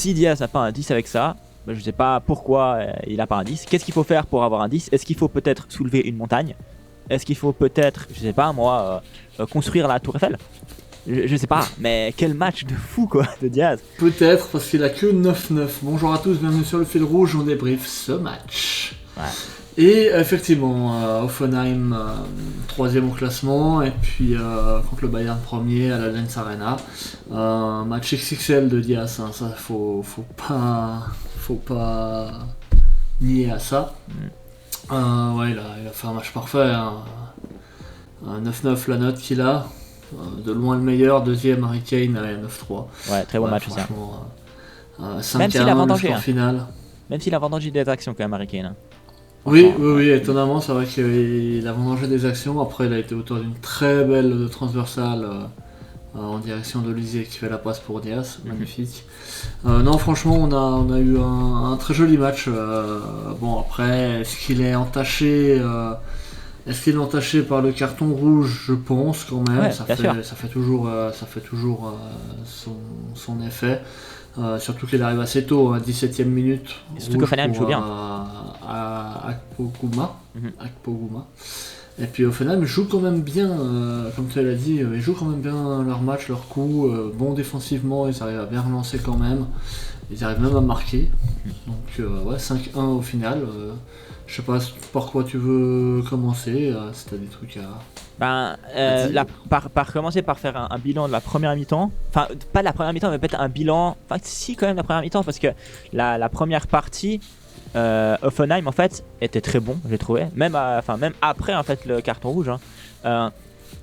si Diaz n'a pas un 10 avec ça, je ne sais pas pourquoi il n'a pas un 10. Qu'est-ce qu'il faut faire pour avoir un 10? Est-ce qu'il faut peut-être soulever une montagne? Est-ce qu'il faut peut-être, je sais pas moi, construire la Tour Eiffel? Je sais pas, mais quel match de fou quoi, de Diaz. Peut-être, parce qu'il a que 9-9. Bonjour à tous, bienvenue sur le fil rouge, on débriefe ce match. Ouais. Et effectivement, Hoffenheim 3ème au classement, et puis contre le Bayern 1er à l'Allianz Arena. Match XXL de Diaz, hein, ça faut pas nier à ça. Ouais, il a fait un match parfait, hein. 9-9 la note qu'il a, de loin le meilleur, deuxième Harry Kane à 9-3. Ouais, très bon match aussi. 5-1 le score final. Même s'il a vendangé des actions quand même Harry Kane. Hein. Oui, étonnamment, c'est vrai qu'il a vendangé des actions. Après, il a été auteur d'une très belle transversale en direction d'Olivier qui fait la passe pour Diaz, magnifique. Non, franchement, on a eu un très joli match. Bon, après, est-ce qu'il est entaché par le carton rouge? Je pense quand même. Ouais, ça fait toujours son effet. Surtout qu'il arrive assez tôt, à 17ème minute. Et surtout qu'Hoffenheim joue bien. À Akpoguma. Et puis Hoffenheim joue quand même bien, comme tu l'as dit, ils jouent quand même bien leur match, leur coup, bon défensivement, ils arrivent à bien relancer quand même. Ils arrivent même à marquer. Donc ouais, 5-1 au final. Je sais pas par quoi tu veux commencer, si t'as des trucs à... Commencer par faire un bilan de la première mi-temps. Enfin, pas de la première mi-temps, mais peut-être un bilan... Enfin, si, quand même, la première mi-temps, parce que la première partie, Hoffenheim, en fait, était très bon, j'ai trouvé. Même après, en fait, le carton rouge. Hein.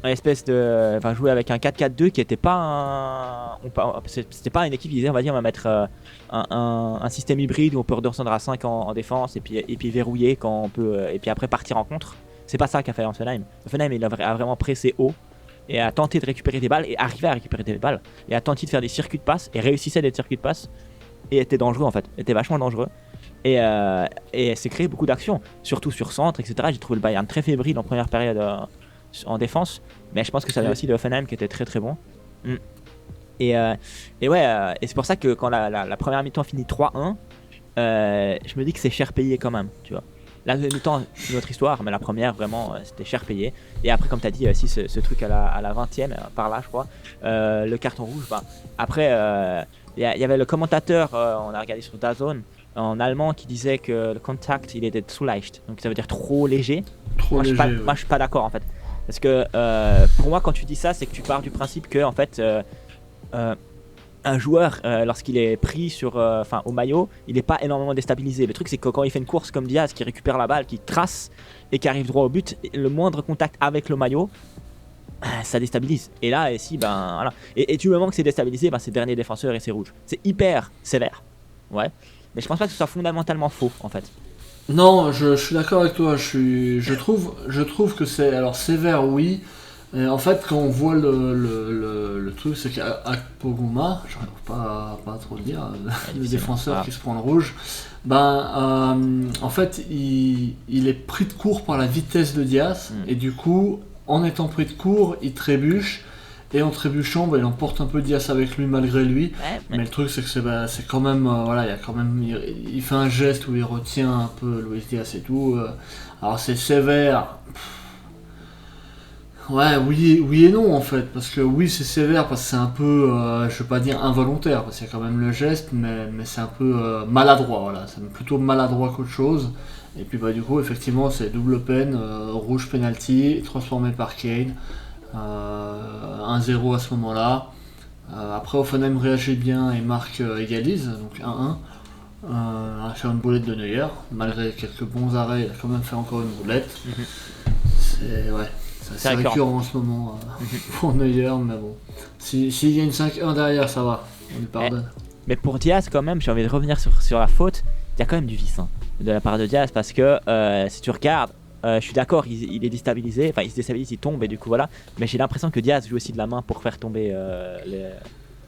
Une espèce de... Enfin, jouer avec un 4-4-2 qui était pas c'était pas une équipe qui disait, on va dire, on va mettre un système hybride où on peut redescendre à 5 en défense et puis verrouiller quand on peut... et puis après partir en contre. C'est pas ça qu'a fait Hoffenheim. Hoffenheim, il a vraiment pressé haut et a tenté de récupérer des balles et arrivait à récupérer des balles et a tenté de faire des circuits de passe et réussissait des circuits de passe et était dangereux en fait, était vachement dangereux et s'est créé beaucoup d'actions, surtout sur centre, etc. J'ai trouvé le Bayern très fébrile en première période en défense, mais je pense que ça vient aussi de Hoffenheim qui était très très bon. Et c'est pour ça que quand la première mi-temps finit 3-1, je me dis que c'est cher payé quand même, tu vois. La deuxième mi-temps, c'est une autre histoire, mais la première, vraiment, c'était cher payé. Et après, comme tu as dit, aussi ce truc à la 20ème, par là, je crois, le carton rouge. Après, il y avait le commentateur, on a regardé sur DAZN, en allemand, qui disait que le contact, il était zu leicht. Donc ça veut dire trop léger. Moi, je suis pas d'accord, en fait. Parce que pour moi, quand tu dis ça, c'est que tu pars du principe que, en fait, un joueur, lorsqu'il est pris au maillot, il n'est pas énormément déstabilisé. Le truc, c'est que quand il fait une course comme Diaz, qui récupère la balle, qui trace et qui arrive droit au but, le moindre contact avec le maillot, ça déstabilise. Et là, voilà. Et tu me manques, c'est déstabilisé, c'est dernier défenseur et c'est rouge. C'est hyper sévère. Ouais. Mais je pense pas que ce soit fondamentalement faux, en fait. Non, je suis d'accord avec toi. Je trouve que c'est... Alors, sévère, oui. Et en fait, quand on voit le truc, c'est qu'Akpoguma, j'arrive pas à trop le dire, le défenseur qui se prend le rouge, en fait, il est pris de court par la vitesse de Diaz, et du coup, en étant pris de court, il trébuche, et en trébuchant, il emporte un peu Diaz avec lui malgré lui. Mais le truc, c'est que c'est quand même, il fait un geste où il retient un peu Luis Diaz et tout. Alors c'est sévère. Ouais, oui et non en fait, parce que oui c'est sévère, parce que c'est un peu, je vais pas dire involontaire, parce qu'il y a quand même le geste, mais c'est un peu maladroit, voilà, c'est plutôt maladroit qu'autre chose. Et puis du coup effectivement c'est double peine, rouge penalty, transformé par Kane, 1-0 à ce moment-là. Après Hoffenheim réagit bien et marque égalise, donc 1-1. Sur une boulette de Neuer, malgré quelques bons arrêts, il a quand même fait encore une boulette. C'est récurrent en ce moment pour Neuer, mais bon. S'il y a une 5-1 derrière, ça va, on lui pardonne. Mais pour Diaz, quand même, j'ai envie de revenir sur la faute. Il y a quand même du vice de la part de Diaz, parce que si tu regardes, je suis d'accord, il est déstabilisé, enfin il se déstabilise, il tombe et du coup voilà. Mais j'ai l'impression que Diaz joue aussi de la main pour faire tomber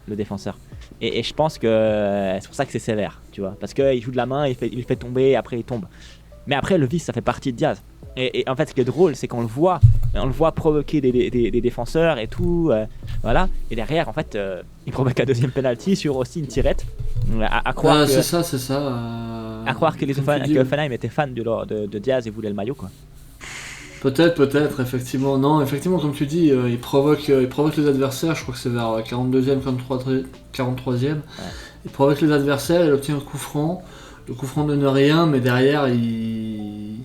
le défenseur. Et je pense que c'est pour ça que c'est sévère, tu vois. Parce qu'il joue de la main, il fait tomber et après il tombe. Mais après, le vice, ça fait partie de Diaz. Et en fait, ce qui est drôle, c'est qu'on le voit provoquer des défenseurs et tout, voilà. Et derrière, en fait, il provoque un deuxième penalty sur aussi une tirette. À croire C'est que, ça, c'est ça. à croire que, Comme tu dis, que Offenheim était fan de Diaz et voulait le maillot, quoi. peut-être, effectivement. Non, effectivement, comme tu dis, il provoque les adversaires. Je crois que c'est vers 42e, 43e. Ouais. Il provoque les adversaires, il obtient un coup franc. Le coup franc donne rien, mais derrière, il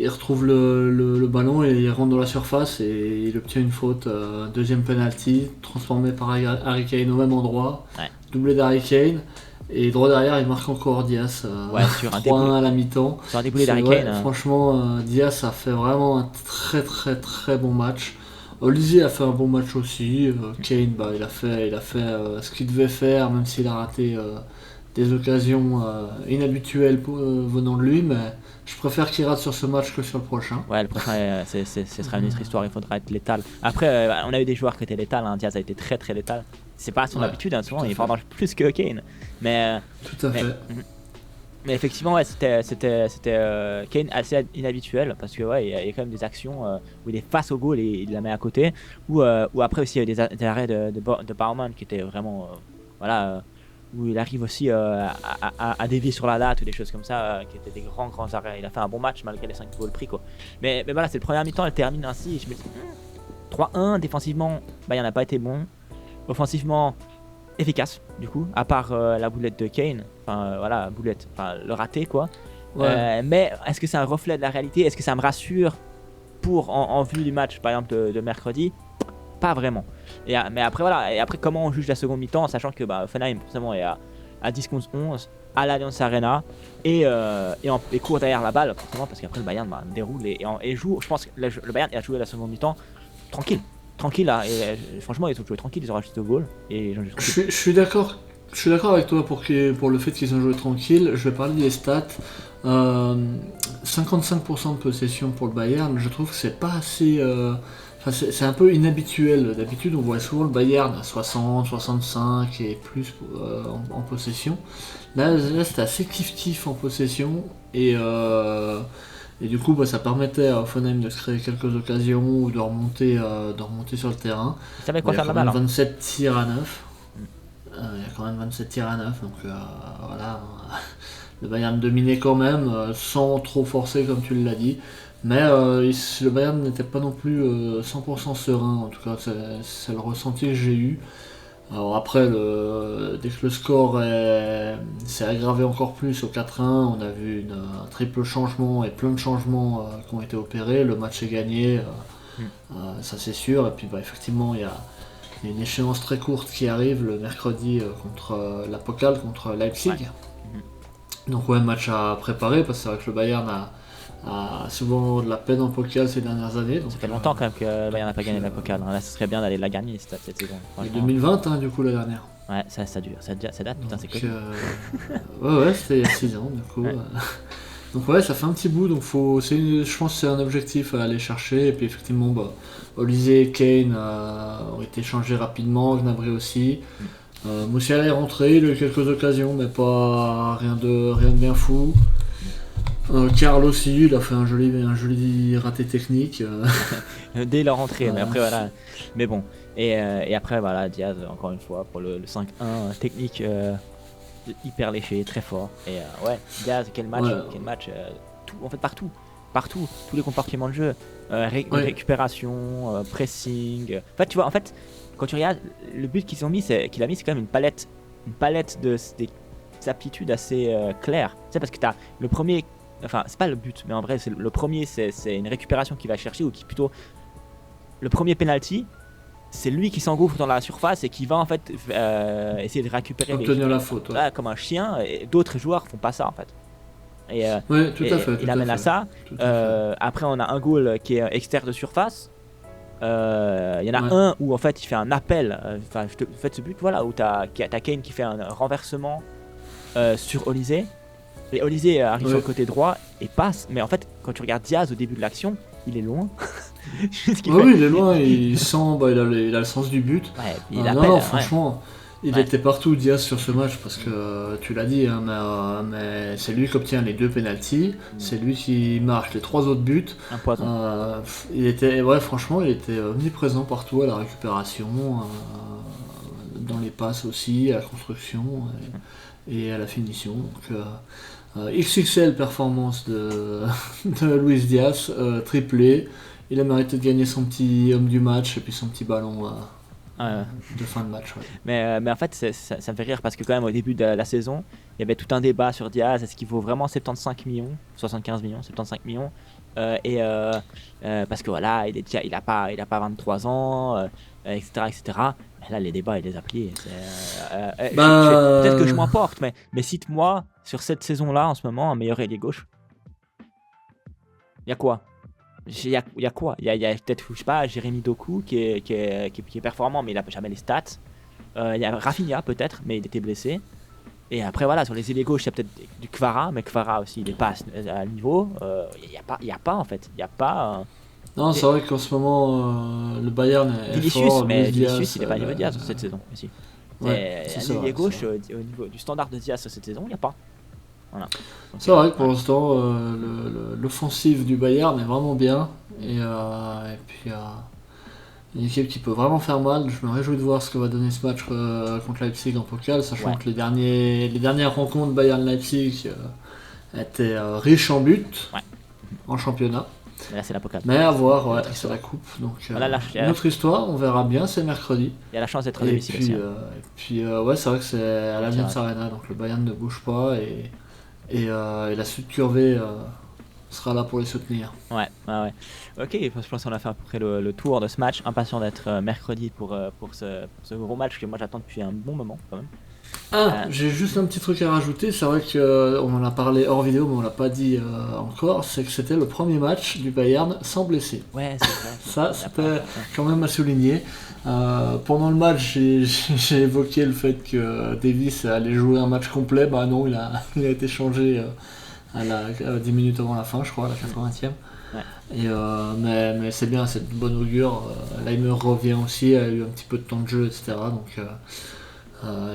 retrouve le ballon et il rentre dans la surface et il obtient une faute. Deuxième penalty, transformé par Harry Kane au même endroit. Ouais. Doublé d'Harry Kane. Et droit derrière, il marque encore Diaz. Ouais, sur un 3-1 déboulé. à la mi-temps. Sur un déboulé d'Harry Ouais, Kane. franchement, Diaz a fait vraiment un très très très bon match. Olivier a fait un bon match aussi. Kane, il a fait ce qu'il devait faire, même s'il a raté des occasions inhabituelles venant de lui. Mais je préfère qu'il rate sur ce match que sur le prochain. Ouais, le prochain, ce sera une autre histoire, il faudra être létal. Après, on a eu des joueurs qui étaient létals, hein. Diaz a été très très létal. C'est pas son habitude, hein, souvent, il prend plus que Kane. Mais, Tout à fait. mais effectivement, ouais, c'était Kane assez inhabituel, parce que ouais, il y a quand même des actions où il est face au goal et il la met à côté. Ou après aussi, il y a eu des arrêts de Baumann qui étaient vraiment. Voilà. Où il arrive aussi à dévier sur la latte ou des choses comme ça, qui étaient des grands arrêts. Il a fait un bon match malgré les 5 goals pris, quoi. Mais voilà, c'est le premier mi-temps, elle termine ainsi. Je me dis 3-1, défensivement, il n'y en a pas été bon. Offensivement, efficace, du coup, à part la boulette de Kane. Enfin, voilà, boulette, enfin, le raté, quoi. Ouais. Mais est-ce que c'est un reflet de la réalité? Est-ce que ça me rassure pour en vue du match, par exemple, de mercredi? Pas vraiment. Mais après, voilà. Et après, comment on juge la seconde mi-temps, sachant que Offenheim, forcément, est à 10 contre 11 à l'Allianz Arena et court derrière la balle, forcément, parce qu'après, le Bayern déroule et joue. Je pense que le Bayern a joué la seconde mi-temps tranquille. Tranquille, là. Et franchement, ils ont joué tranquille, ils ont rajouté au goal. Et ils ont joué tranquille. Je suis d'accord. Je suis d'accord avec toi pour le fait qu'ils ont joué tranquille. Je vais parler des stats. 55% de possession pour le Bayern, je trouve que c'est pas assez. C'est un peu inhabituel. D'habitude, on voit souvent le Bayern à 60, 65 et plus en possession. Là c'était assez kiff-kiff en possession. Et du coup, ça permettait à Offenheim de se créer quelques occasions ou de remonter sur le terrain. Ils savaient quoi Il y a faire de quand la même balle. 27 tirs à 9. Il y a quand même 27 tirs à 9, donc voilà. Le Bayern dominait quand même, sans trop forcer comme tu l'as dit. Mais le Bayern n'était pas non plus 100% serein, en tout cas c'est le ressenti que j'ai eu. Alors après, dès que le score s'est aggravé encore plus au 4-1, on a vu un triple changement et plein de changements qui ont été opérés. Le match est gagné, ça c'est sûr. Et puis effectivement, il y a une échéance très courte qui arrive le mercredi contre la Pokal, contre Leipzig. Ouais. Donc ouais, match à préparer parce que c'est vrai que le Bayern a souvent de la peine en Pokal ces dernières années. Donc, Ça fait longtemps quand même que le Bayern n'a pas gagné la Pokal. Là, ce serait bien d'aller la gagner cette saison. et 2020, du coup, la dernière. Ouais, ça dure, ça date, putain, c'est Donc, cool. ouais, c'était il y a 6 ans, du coup. Ouais. Donc ouais, ça fait un petit bout, donc je pense que c'est un objectif à aller chercher. Et puis effectivement, Olise et Kane ont été changés rapidement, Gnabry aussi. Musiala est rentré, il a eu quelques occasions, mais pas rien de bien fou. Karl aussi, il a fait un joli raté technique. Dès leur entrée, mais Voilà. après voilà. Mais bon, et après voilà, Diaz encore une fois pour le 5-1 technique hyper léché, très fort. Et ouais, Diaz, quel match, Ouais. Tout, en fait partout, tous les compartiments de jeu, Ouais. récupération, pressing. En fait, tu vois, quand tu regardes le but qu'il a mis, c'est quand même une palette des aptitudes assez claires. Tu sais, parce que t'as le premier. Enfin, c'est pas le but, mais en vrai, le premier, c'est une récupération qu'il va chercher, ou qui plutôt. Le premier penalty, c'est lui qui s'engouffre dans la surface et qui va en fait essayer de récupérer Obtenir la faute. Ouais. Voilà, comme un chien, et d'autres joueurs font pas ça en fait. Et, Ouais, tout à fait. il amène à ça. Tout à fait. Après, on a un goal qui est externe de surface. Il y en a Ouais. un où en fait il fait un appel. Enfin, faites ce but, voilà, où t'as Kane qui fait un renversement sur Olise. Et Olise arrive sur le côté droit et passe. Mais en fait, quand tu regardes Diaz au début de l'action, il est loin. Oui, il est loin, il sent, il a le sens du but. Ouais, il Non, appelle. franchement, il était partout Diaz sur ce match parce que tu l'as dit, hein, mais c'est lui qui obtient les 2 pénaltys, c'est lui qui marque les 3 autres buts. Un poison. Franchement, il était omniprésent partout à la récupération. dans les passes aussi, à la construction et à la finition. Donc, XXL performance de Luis Diaz, triplé. Il a mérité de gagner son petit homme du match et puis son petit ballon de fin de match. Ouais. Mais en fait, ça me fait rire parce que quand même au début de la saison, il y avait tout un débat sur Diaz. Est-ce qu'il vaut vraiment 75 millions, 75 millions, 75 millions parce que voilà, il a pas 23 ans, etc., etc. Mais là, les débats, il les a pliés. Peut-être que je m'emporte, mais cite-moi sur cette saison-là, en ce moment, un meilleur ailier gauche. Il y a quoi? Il y a quoi? Il y a peut-être, je sais pas, Jérémy Doku qui est performant, mais il a jamais les stats. Il y a Rafinha peut-être, mais il était blessé. Et après voilà, sur les ailiers gauche, il y a peut-être du Kvara, mais Kvara aussi, il est pas à niveau. Il y a pas en fait, il y a pas. Non, c'est vrai qu'en ce moment, le Bayern est Vinicius, fort. Mais Vinicius, il est pas à niveau de Diaz cette saison aussi. Ouais, un ailier gauche au niveau du standard de Diaz cette saison, il n'y a pas. Voilà. C'est vrai que pour l'instant, l'offensive du Bayern est vraiment bien. Et puis, une équipe qui peut vraiment faire mal. Je me réjouis de voir ce que va donner ce match contre Leipzig en Pokal, sachant que les dernières rencontres Bayern-Leipzig étaient riches en buts en championnat. Mais là, c'est la Pokal. Mais à voir, c'est la coupe. Donc, une autre histoire, on verra bien, c'est mercredi. Il y a la chance d'être à domicile aussi. Et puis, c'est vrai que c'est à l'Allianz Arena, donc le Bayern ne bouge pas. Et la suite curvée sera là pour les soutenir. Ouais. Ok, je pense qu'on a fait à peu près le tour de ce match. Impatient d'être mercredi pour ce gros match que moi j'attends depuis un bon moment quand même. J'ai juste un petit truc à rajouter. C'est vrai qu'on en a parlé hors vidéo, mais on l'a pas dit encore. C'est que c'était le premier match du Bayern sans blessé. Ouais, c'est vrai. Ça, c'était quand même à souligner. Pendant le match, j'ai évoqué le fait que Davis allait jouer un match complet. Bah non, il a été changé à 10 minutes avant la fin, je crois, à la 80e. Ouais. Mais c'est bien, c'est de bonne augure. Leimer revient aussi, a eu un petit peu de temps de jeu, etc. Donc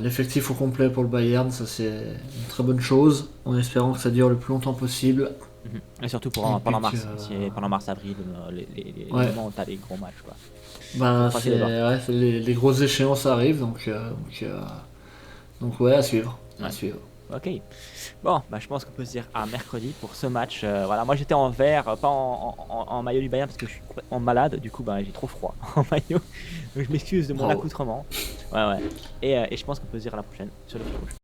l'effectif au complet pour le Bayern, ça c'est une très bonne chose, en espérant que ça dure le plus longtemps possible. Et surtout pendant mars-avril, les moments où tu as les gros matchs. Quoi. Les grosses échéances arrivent, donc à suivre. À suivre. Ok. Bon, je pense qu'on peut se dire à mercredi pour ce match. Voilà, moi j'étais en vert, pas en maillot du Bayern parce que je suis complètement malade. Du coup, j'ai trop froid en maillot. Donc je m'excuse de mon accoutrement. Ouais. Et je pense qu'on peut se dire à la prochaine sur le fil rouge.